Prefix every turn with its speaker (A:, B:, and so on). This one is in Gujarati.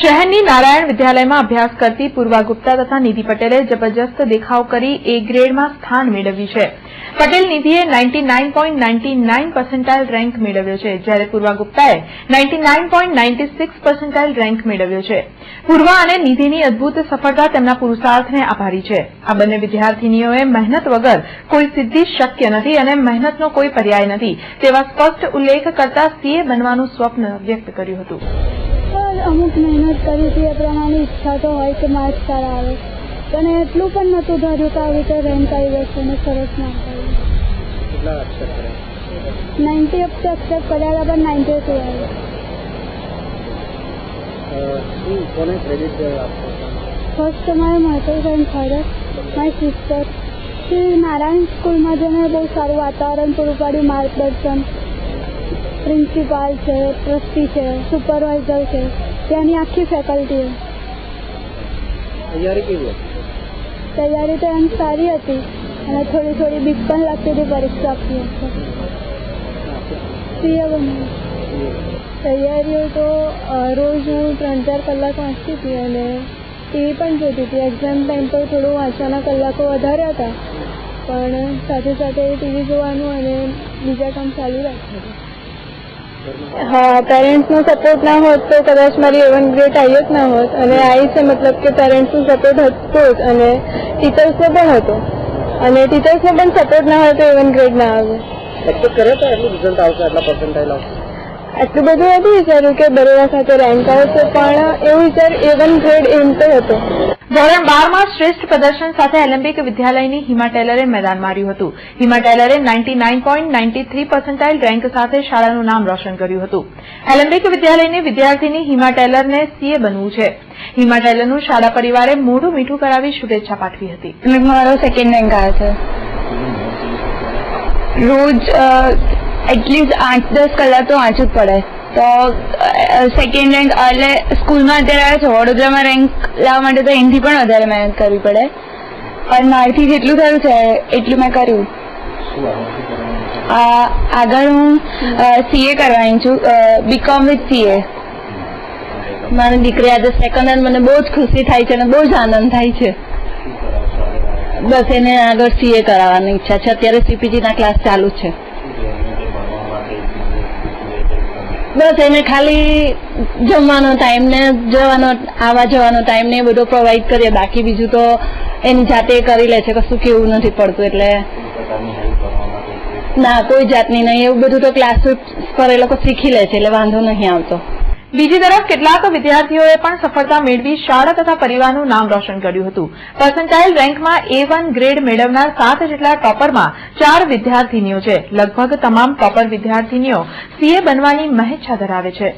A: શહેરની નારાયણ વિદ્યાલયમાં અભ્યાસ કરતી પૂર્વા ગુપ્તા તથા નિધિ પટેલે જબરજસ્ત દેખાવ કરી એ ગ્રેડમાં સ્થાન મેળવ્યું છે. પટેલ નિધિએ 99.99% રેન્ક મેળવ્યો છે, જ્યારે પૂર્વા ગુપ્તાએ 99.96% રેન્ક મેળવ્યો છે. પૂર્વા અને નિધિની અદભુત સફળતા તેમના પુરુષાર્થને આભારી છે. આ બંને વિદ્યાર્થીનીઓએ મહેનત વગર કોઈ સિદ્ધિ શક્ય નથી અને મહેનતનો કોઈ પર્યાય નથી તેવા સ્પષ્ટ ઉલ્લેખ કરતા સીએ બનવાનું સ્વપ્ન વ્યક્ત કર્યું હતું.
B: અમુક મહેનત કરી હતી, એ પ્રમાણે ઈચ્છા તો હોય કે માર્ક્સ સારા આવે, પણ એટલું પણ નહોતું ધાર્યું કે આવી રીતે રેન્ક આવી જશે અને સરસ માર્ક આવ્યું. 90 અપ તો એક્સેપ્ટ કર્યા હતા, પણ 92 આવ્યું. ફર્સ્ટ મારે મહેતુલ ફ્રેન્ડ થર્ડ મારી સિસ્ટર શ્રી નારાયણ સ્કૂલમાં જઈને બહુ સારું વાતાવરણ પૂરું પાડ્યું, માર્ગદર્શન, પ્રિન્સિપાલ છે, ટ્રસ્ટી છે, સુપરવાઇઝર છે, ત્યાંની આખી ફેકલ્ટીઓ. તૈયારી તો એમ સારી હતી અને થોડી થોડી બીક પણ લાગતી હતી પરીક્ષા આપતી વખતે. સીએ બની તૈયારીઓ તો રોજ હું 3-4 કલાક વાંચતી હતી અને ટીવી પણ જોતી હતી. એક્ઝામ ટાઈમ પર થોડું વાંચવાના કલાકો વધારે હતા, પણ સાથે સાથે ટીવી જોવાનું અને બીજા કામ ચાલુ રાખ્યું હતું. હા, પેરેન્ટ્સનો સપોર્ટ ના હોત તો કદાચ મારી A1 ગ્રેડ આવી જ ના હોત, અને આવી છે મતલબ કે પેરેન્ટ્સનો સપોર્ટ હતો જ અને ટીચર્સનો પણ હતો, અને ટીચર્સનો પણ સપોર્ટ ના હોય તો A1 ગ્રેડ ના આવે.
C: એક્સપેક્ટ કરે તો એટલું રિઝલ્ટ આવશે, આટલા પર્સન્ટાઇલ આવશે?
B: એટલું બધું નથી વિચાર્યું કે બરોડા સાથે રેન્ક આવશે, પણ એવું વિચાર A1 ગ્રેડ એમ તો હતો.
A: ધોરણ 12માં શ્રેષ્ઠ પ્રદર્શન સાથે એલેમ્બિક વિદ્યાલયની હિમા ટેલરે મેદાન માર્યું હતું. હિમા ટેલરે 99.93% રેન્ક સાથે શાળાનું નામ રોશન કર્યું હતું. એલેમ્બિક વિદ્યાલયની વિદ્યાર્થીની હિમા ટેલરને સીએ બનવું છે. હિમા ટેલરનું શાળા પરિવારે મોઢું મીઠું કરાવી શુભેચ્છા પાઠવી હતી.
B: મારો સેકન્ડ રેન્ક આવ્યો છે. રોજ એટલીસ્ટ 8-10 કલાક તો વાંચવું જ પડે, તો સેકન્ડ રેન્ક એટલે સ્કૂલમાં અત્યારે આવે છે, વડોદરામાં રેન્ક લાવવા માટે તો એનાથી પણ વધારે મહેનત કરવી પડે, પણ મારથી જેટલું થયું છે એટલું મેં કર્યું. આગળ હું સીએ કરવાની છું, બીકોમ વિથ સીએ. મારી દીકરી આજે સેકન્ડ હેન્ડ, મને બહુ જ ખુશી થાય છે અને બહુ જ આનંદ થાય છે. બસ એને આગળ સીએ કરાવવાની ઈચ્છા છે. અત્યારે સીપીજીના ક્લાસ ચાલુ છે. બસ એને ખાલી જમવાનો ટાઈમ ને આવવા જવાનો ટાઈમ ને એ બધો પ્રોવાઈડ કરીએ, બાકી બીજું તો એની જાતે કરી લે છે, કશું કેવું નથી પડતું. એટલે ના, કોઈ જાતની નહીં, એવું બધું તો ક્લાસ પર એ લોકો શીખી લે છે, એટલે વાંધો નહીં આવતો.
A: બીજી તરફ કેટલાક વિદ્યાર્થીઓએ પણ સફળતા મેળવી શાળા તથા પરિવારનું નામ રોશન કર્યું હતું. પર્સન્ટાઇલ રેન્કમાં A1 ગ્રેડ મેળવનાર 7 જેટલા ટોપરમાં 4 વિદ્યાર્થીનીઓ છે. લગભગ તમામ ટોપર વિદ્યાર્થીનીઓ સીએ બનવાની મહેચ્છા ધરાવે છે.